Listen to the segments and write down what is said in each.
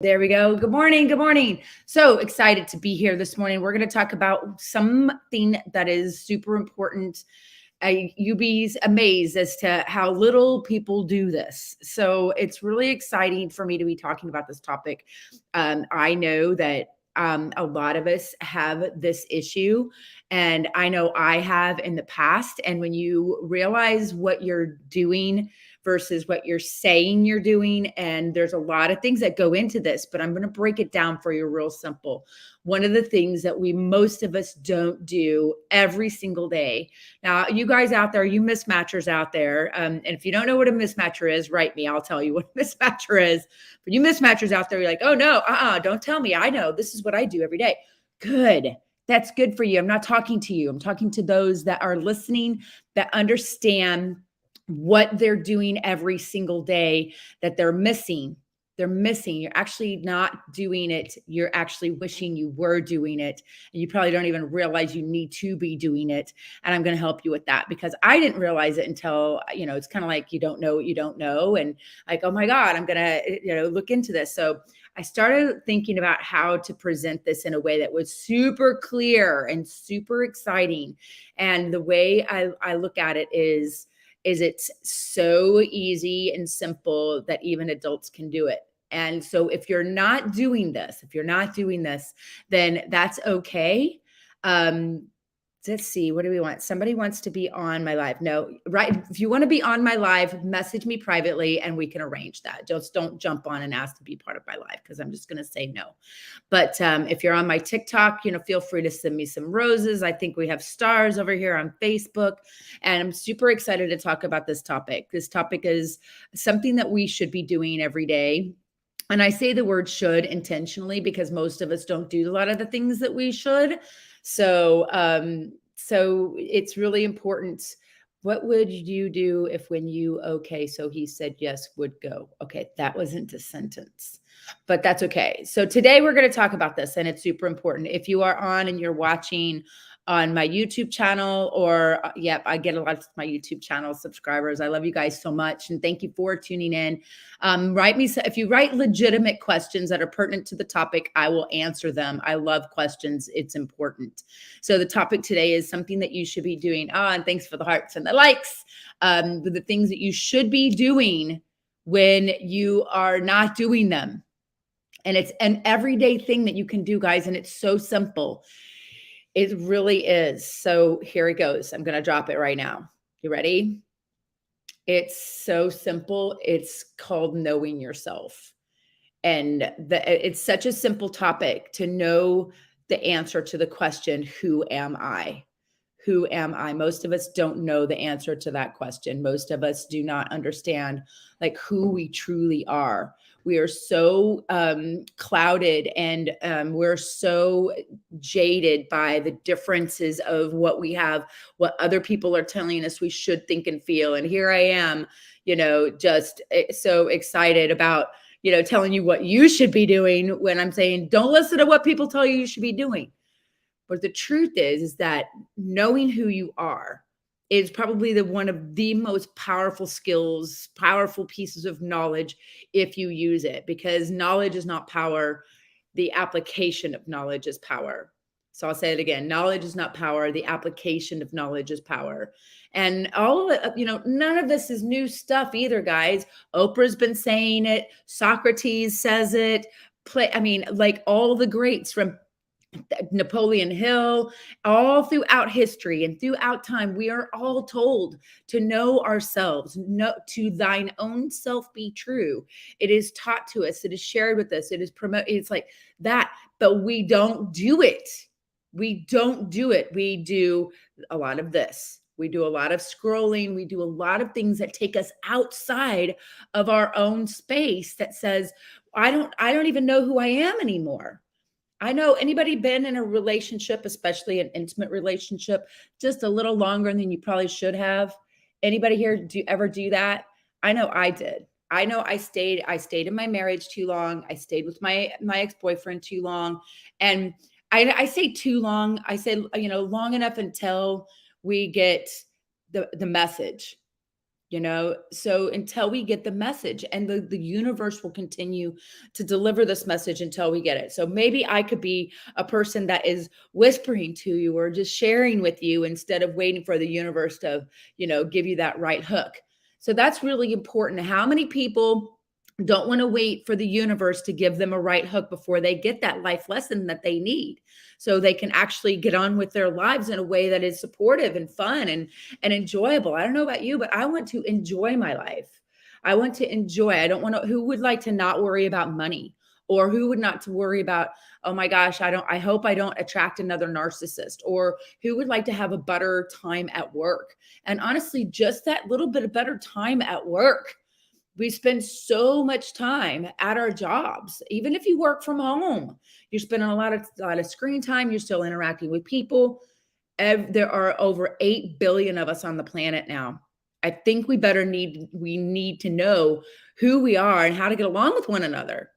There we go. Good morning. Good morning. So excited to be here this morning. We're going to talk about something that is super important. You'd be amazed as to how little people do this. So it's really exciting for me to be talking about this topic. I know that a lot of us have this issue, and I know I have in the past. And when you realize what you're doing versus what you're saying you're doing. And there's a lot of things that go into this, but I'm going to break it down for you real simple. One of the things that most of us don't do every single day. Now, you guys out there, you mismatchers out there, and if you don't know what a mismatcher is, write me. I'll tell you what a mismatcher is. But you mismatchers out there, you're like, oh no, don't tell me. I know this is what I do every day. Good. That's good for you. I'm not talking to you. I'm talking to those that are listening, that understand what they're doing every single day that they're missing. They're missing. You're actually not doing it. You're actually wishing you were doing it. And you probably don't even realize you need to be doing it. And I'm going to help you with that because I didn't realize it until, it's kind of like you don't know what you don't know. And like, oh my God, I'm going to, look into this. So I started thinking about how to present this in a way that was super clear and super exciting. And the way I look at it is it's so easy and simple that even adults can do it. And so if you're not doing this, then that's okay. Let's see, what do we want? Somebody wants to be on my live. No, right. If you want to be on my live, message me privately and we can arrange that. Just don't jump on and ask to be part of my live because I'm just going to say no. But if you're on my TikTok, feel free to send me some roses. I think we have stars over here on Facebook. And I'm super excited to talk about this topic. This topic is something that we should be doing every day. And I say the word should intentionally because most of us don't do a lot of the things that we should. So it's really important. What would you do if when you, okay, so he said yes, would go. Okay, that wasn't a sentence, but that's okay. So today we're going to talk about this and it's super important. If you are on and you're watching on my YouTube channel or I get a lot of my YouTube channel subscribers. I love you guys so much. And thank you for tuning in. Write me, if you write legitimate questions that are pertinent to the topic, I will answer them. I love questions. It's important. So the topic today is something that you should be doing. And thanks for the hearts and the likes. The things that you should be doing when you are not doing them. And it's an everyday thing that you can do, guys. And it's so simple. It really is. So here it goes. I'm going to drop it right now. You ready? It's so simple. It's called knowing yourself. And it's such a simple topic to know the answer to the question, who am I? Who am I? Most of us don't know the answer to that question. Most of us do not understand who we truly are. We are so clouded and we're so jaded by the differences of what we have, what other people are telling us we should think and feel. And here I am, just so excited about, telling you what you should be doing when I'm saying, don't listen to what people tell you should be doing. But the truth is that knowing who you are is probably one of the most powerful skills, powerful pieces of knowledge if you use it, because knowledge is not power. The application of knowledge is power. So I'll say it again. Knowledge is not power. The application of knowledge is power. And all of it, none of this is new stuff either, guys. Oprah's been saying it. Socrates says it. All the greats from Napoleon Hill, all throughout history and throughout time, we are all told to know ourselves, to thine own self be true. It is taught to us. It is shared with us. It is promoted. It's like that, but we don't do it. We don't do it. We do a lot of this. We do a lot of scrolling. We do a lot of things that take us outside of our own space that says, I don't even know who I am anymore. I know anybody been in a relationship, especially an intimate relationship, just a little longer than you probably should have? Anybody here ever do that? I know I did. I know I stayed in my marriage too long. I stayed with my ex-boyfriend too long. And I say too long. I say, long enough until we get the message. So until we get the message, and the universe will continue to deliver this message until we get it. So maybe I could be a person that is whispering to you or just sharing with you instead of waiting for the universe to, give you that right hook. So that's really important. How many people don't want to wait for the universe to give them a right hook before they get that life lesson that they need, so they can actually get on with their lives in a way that is supportive and fun and enjoyable. I don't know about you, but I want to enjoy my life. I want to enjoy. I don't want to, who would like to not worry about money, or who would not to worry about, oh my gosh, I hope I don't attract another narcissist, or who would like to have a better time at work? And honestly, just that little bit of better time at work. We spend so much time at our jobs. Even if you work from home, you're spending a lot of screen time. You're still interacting with people. There are over 8 billion of us on the planet now. I think we need to know who we are and how to get along with one another.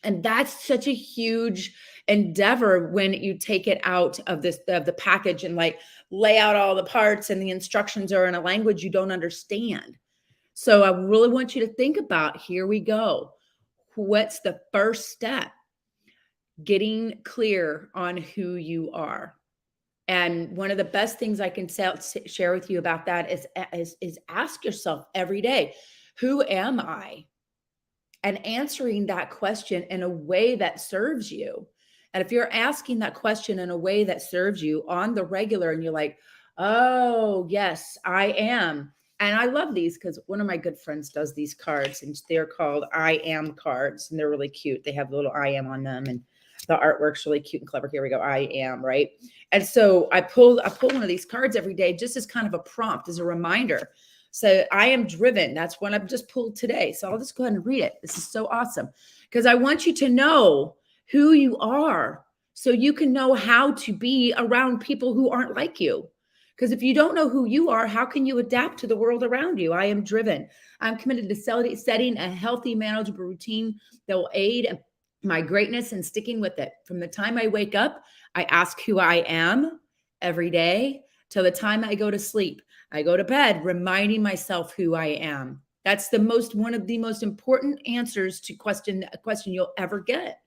And that's such a huge endeavor when you take it out of the package and like lay out all the parts, and the instructions are in a language you don't understand. So I really want you to think about, here we go. What's the first step? Getting clear on who you are. And one of the best things I can share with you about that is ask yourself every day, who am I? And answering that question in a way that serves you. And if you're asking that question in a way that serves you on the regular, and you're like, oh, yes, I am. And I love these because one of my good friends does these cards, and they're called I am cards, and they're really cute. They have the little I am on them, and the artwork's really cute and clever. Here we go. I am, right? And so I pull one of these cards every day just as kind of a prompt, as a reminder. So I am driven. That's what I've just pulled today. So I'll just go ahead and read it. This is so awesome because I want you to know who you are so you can know how to be around people who aren't like you. Because if you don't know who you are, how can you adapt to the world around you? I am driven. I'm committed to setting a healthy, manageable routine that will aid my greatness and sticking with it. From the time I wake up, I ask who I am every day till the time I go to sleep. I go to bed reminding myself who I am. That's one of the most important answers to a question you'll ever get.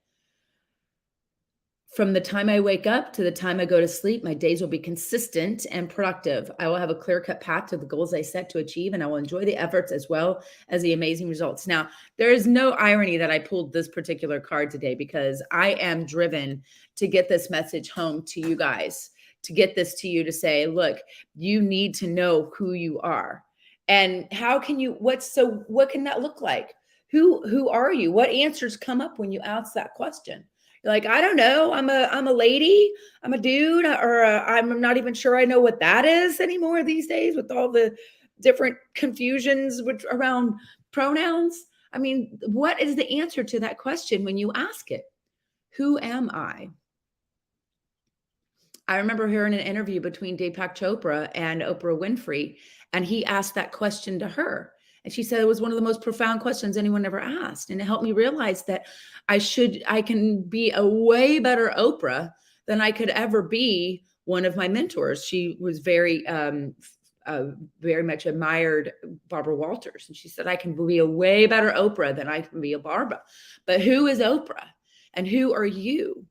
From the time I wake up to the time I go to sleep, my days will be consistent and productive. I will have a clear-cut path to the goals I set to achieve, and I will enjoy the efforts as well as the amazing results. Now, there is no irony that I pulled this particular card today, because I am driven to get this message home to you guys, to get this to you, to say, look, you need to know who you are. And what can that look like? Who are you? What answers come up when you ask that question? You're like, I don't know. I'm a lady. I'm a dude, or I'm not even sure I know what that is anymore these days with all the different confusions around pronouns. I mean, what is the answer to that question when you ask it? Who am I? I remember hearing an interview between Deepak Chopra and Oprah Winfrey, and he asked that question to her. And she said it was one of the most profound questions anyone ever asked. And it helped me realize that I can be a way better Oprah than I could ever be one of my mentors. She was very much admired Barbara Walters. And she said, I can be a way better Oprah than I can be a Barbara. But who is Oprah? And who are you?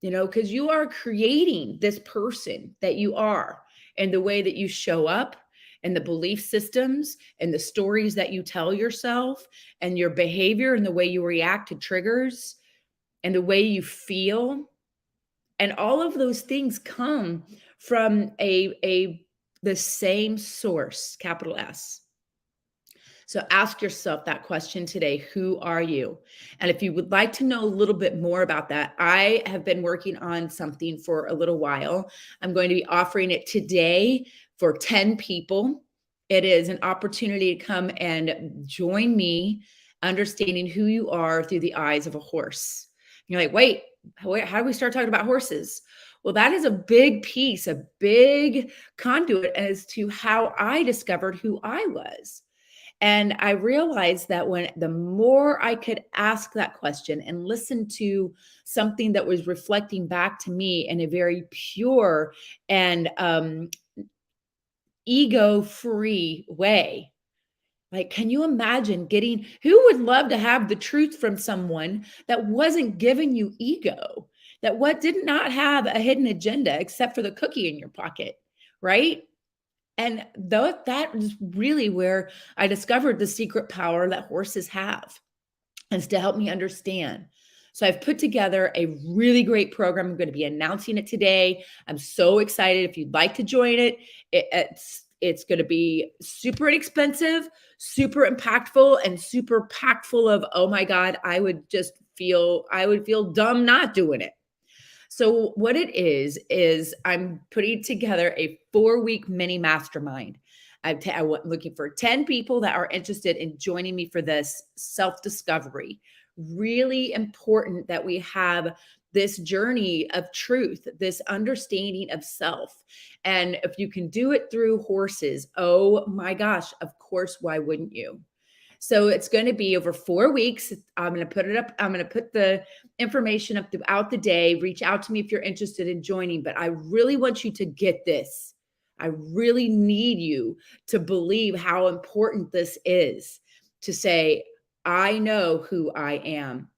Because you are creating this person that you are, and the way that you show up, and the belief systems and the stories that you tell yourself, and your behavior, and the way you react to triggers, and the way you feel. And all of those things come from the same source, capital S. So ask yourself that question today. Who are you? And if you would like to know a little bit more about that, I have been working on something for a little while. I'm going to be offering it today for 10 people. It is an opportunity to come and join me understanding who you are through the eyes of a horse. You're like, wait, how do we start talking about horses? Well, that is a big piece, a big conduit as to how I discovered who I was. And I realized that the more I could ask that question and listen to something that was reflecting back to me in a very pure and ego-free way, Like, can you imagine getting who would love to have the truth from someone that wasn't giving you ego, that what did not have a hidden agenda except for the cookie in your pocket, right? And though that is really where I discovered the secret power that horses have, is to help me understand. So I've put together a really great program. I'm going to be announcing it today. I'm so excited. If you'd like to join it, it's going to be super inexpensive, super impactful, and super packed full of, oh my God, I would feel dumb not doing it. So what it is I'm putting together a 4-week mini mastermind. I'm looking for 10 people that are interested in joining me for this self-discovery. Really important that we have this journey of truth, this understanding of self. And if you can do it through horses, oh my gosh, of course, why wouldn't you? So it's going to be over 4 weeks. I'm going to put it up. I'm going to put the information up throughout the day. Reach out to me if you're interested in joining, but I really want you to get this. I really need you to believe how important this is, to say, I know who I am.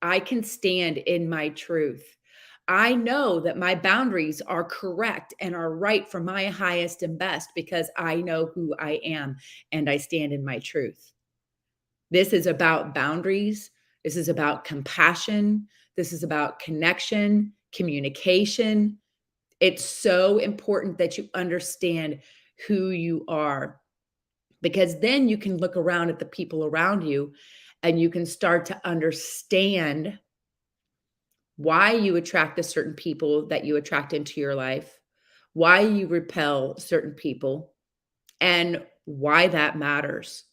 I can stand in my truth. I know that my boundaries are correct and are right for my highest and best because I know who I am and I stand in my truth. This is about boundaries. This is about compassion. This is about connection, communication. It's so important that you understand who you are, because then you can look around at the people around you and you can start to understand why you attract the certain people that you attract into your life, why you repel certain people, and why that matters.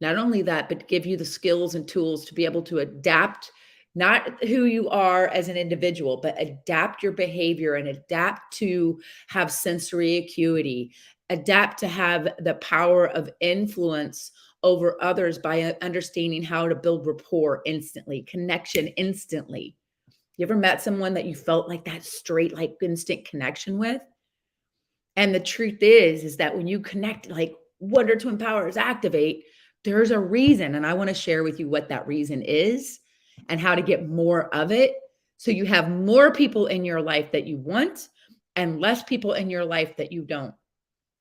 Not only that, but give you the skills and tools to be able to adapt, not who you are as an individual, but adapt your behavior and adapt to have sensory acuity, adapt to have the power of influence over others by understanding how to build rapport instantly, connection instantly. You ever met someone that you felt like that straight, like instant connection with? And the truth is that when you connect, like Wonder Twin Powers activate, there's a reason. And I want to share with you what that reason is and how to get more of it. So you have more people in your life that you want and less people in your life that you don't.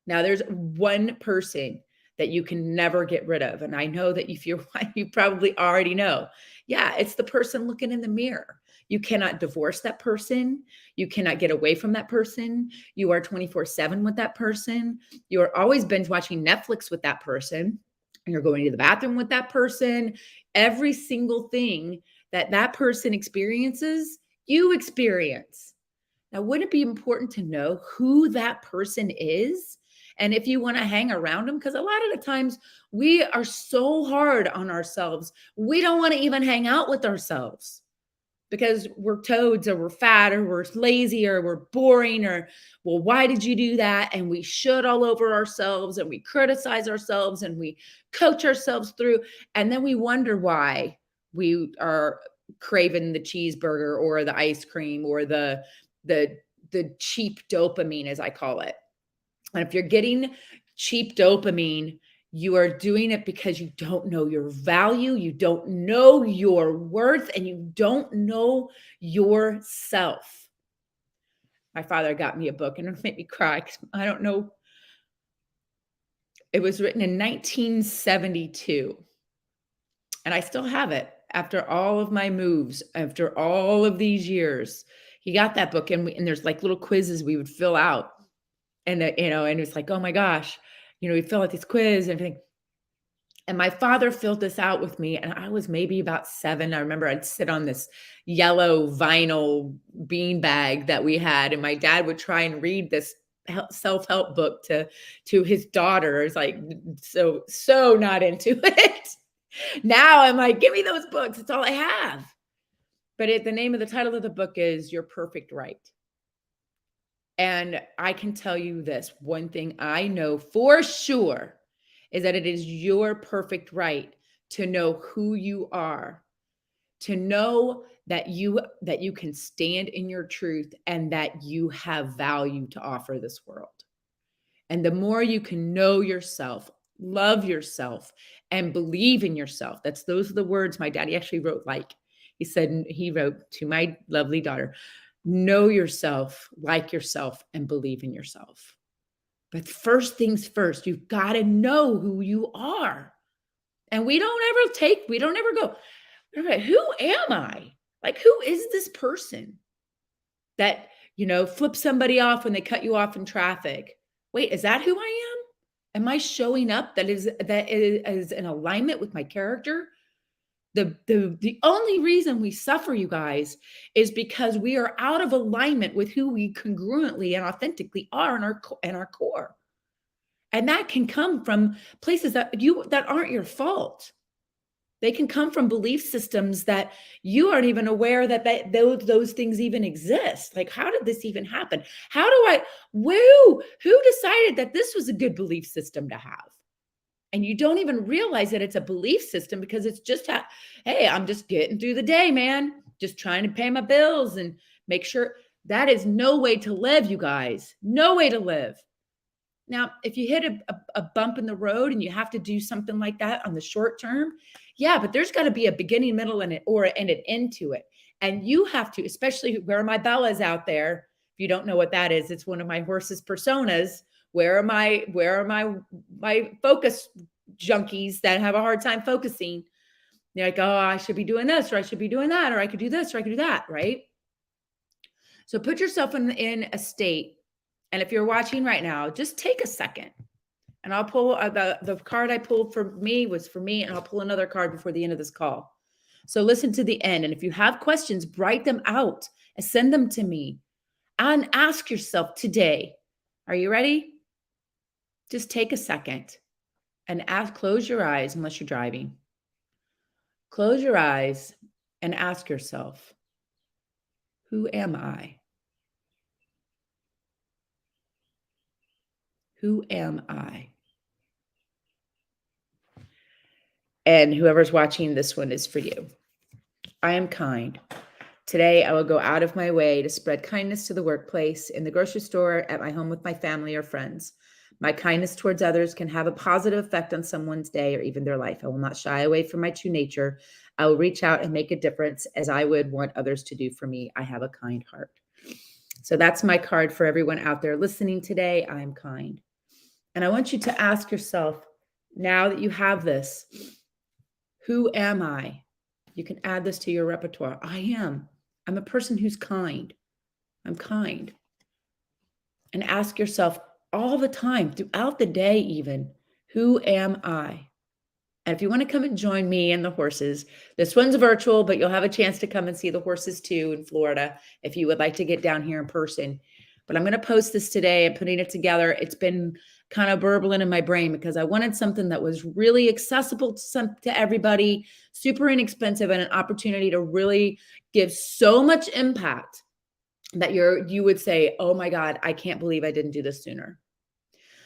Now, there's one person that you can never get rid of. And I know that if you're, you probably already know. Yeah, it's the person looking in the mirror. You cannot divorce that person. You cannot get away from that person. You are 24/7 with that person. You are always binge watching Netflix with that person. You're going to the bathroom with that person. Every single thing that that person experiences, you experience. Now, wouldn't it be important to know who that person is? And if you want to hang around them, because a lot of the times we are so hard on ourselves, we don't want to even hang out with ourselves because we're toads or we're fat or we're lazy or we're boring or, well, why did you do that? And we should all over ourselves and we criticize ourselves and we coach ourselves through. And then we wonder why we are craving the cheeseburger or the ice cream or the the cheap dopamine, as I call it. And if you're getting cheap dopamine, you are doing it because you don't know your value, you don't know your worth, and you don't know yourself. My father got me a book and it made me cry because I don't know. It was written in 1972, and I still have it after all of my moves, after all of these years. He got that book, and there's like little quizzes we would fill out. And, and it's like, oh my gosh, we fill out these quiz and everything. And my father filled this out with me, and I was maybe about 7. I remember I'd sit on this yellow vinyl bean bag that we had, and my dad would try and read this self-help book to his daughter. It's like, so not into it. Now I'm like, give me those books. It's all I have. But the name of the title of the book is Your Perfect Right. And I can tell you this, one thing I know for sure is that it is your perfect right to know who you are, to know that you can stand in your truth and that you have value to offer this world. And the more you can know yourself, love yourself, and believe in yourself. Those are the words my daddy actually wrote. Like he wrote to my lovely daughter, know yourself, like yourself, and believe in yourself. But first things first, you've got to know who you are. And we don't ever go, okay, who am I? Like, who is this person that, flips somebody off when they cut you off in traffic? Wait, is that who I am? Am I showing up that is in alignment with my character? The only reason we suffer, you guys, is because we are out of alignment with who we congruently and authentically are in our core. And that can come from places that aren't your fault. They can come from belief systems that you aren't even aware that those things even exist. Like, how did this even happen? Who decided that this was a good belief system to have? And you don't even realize that it's a belief system because it's just hey, I'm just getting through the day, man. Just trying to pay my bills and make sure. That is no way to live, you guys. No way to live. Now, if you hit a bump in the road and you have to do something like that on the short term, yeah, but there's got to be a beginning, middle, and an end to it. And you have to, especially where my Bella's out there. If you don't know what that is, it's one of my horse's personas. Where are my focus junkies that have a hard time focusing? They're like, oh, I should be doing this, or I should be doing that, or I could do this, or I could do that, right? So put yourself in a state. And if you're watching right now, just take a second. And I'll pull the card I pulled for me was for me, and I'll pull another card before the end of this call. So listen to the end. And if you have questions, write them out and send them to me. And ask yourself today, are you ready? Just take a second and close your eyes unless you're driving. Close your eyes and ask yourself, who am I? Who am I? And whoever's watching, this one is for you. I am kind. Today, I will go out of my way to spread kindness to the workplace, in the grocery store, at my home with my family or friends. My kindness towards others can have a positive effect on someone's day or even their life. I will not shy away from my true nature. I will reach out and make a difference as I would want others to do for me. I have a kind heart. So that's my card for everyone out there listening today. I am kind. And I want you to ask yourself, now that you have this, who am I? You can add this to your repertoire. I'm a person who's kind. I'm kind. And ask yourself all the time, throughout the day even, who am I? And if you want to come and join me and the horses, this one's virtual, but you'll have a chance to come and see the horses too in Florida if you would like to get down here in person. But I'm going to post this today and putting it together. It's been kind of burbling in my brain because I wanted something that was really accessible to everybody, super inexpensive, and an opportunity to really give so much impact that you would say, oh my God, I can't believe I didn't do this sooner.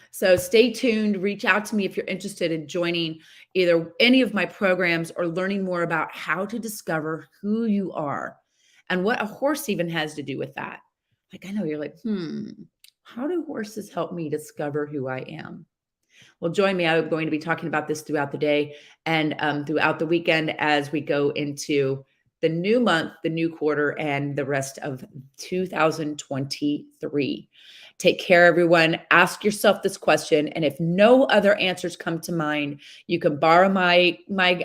So stay tuned. Reach out to me if you're interested in joining either any of my programs or learning more about how to discover who you are and what a horse even has to do with that. Like, I know you're like, how do horses help me discover who I am? Well, join me. I'm going to be talking about this throughout the day and throughout the weekend as we go into the new month, the new quarter, and the rest of 2023. Take care, everyone. Ask yourself this question. And if no other answers come to mind, you can borrow my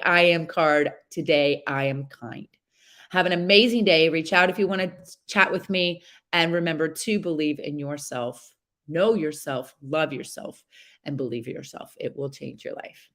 I am card today. I am kind. Have an amazing day. Reach out if you want to chat with me. And remember to believe in yourself, know yourself, love yourself, and believe in yourself. It will change your life.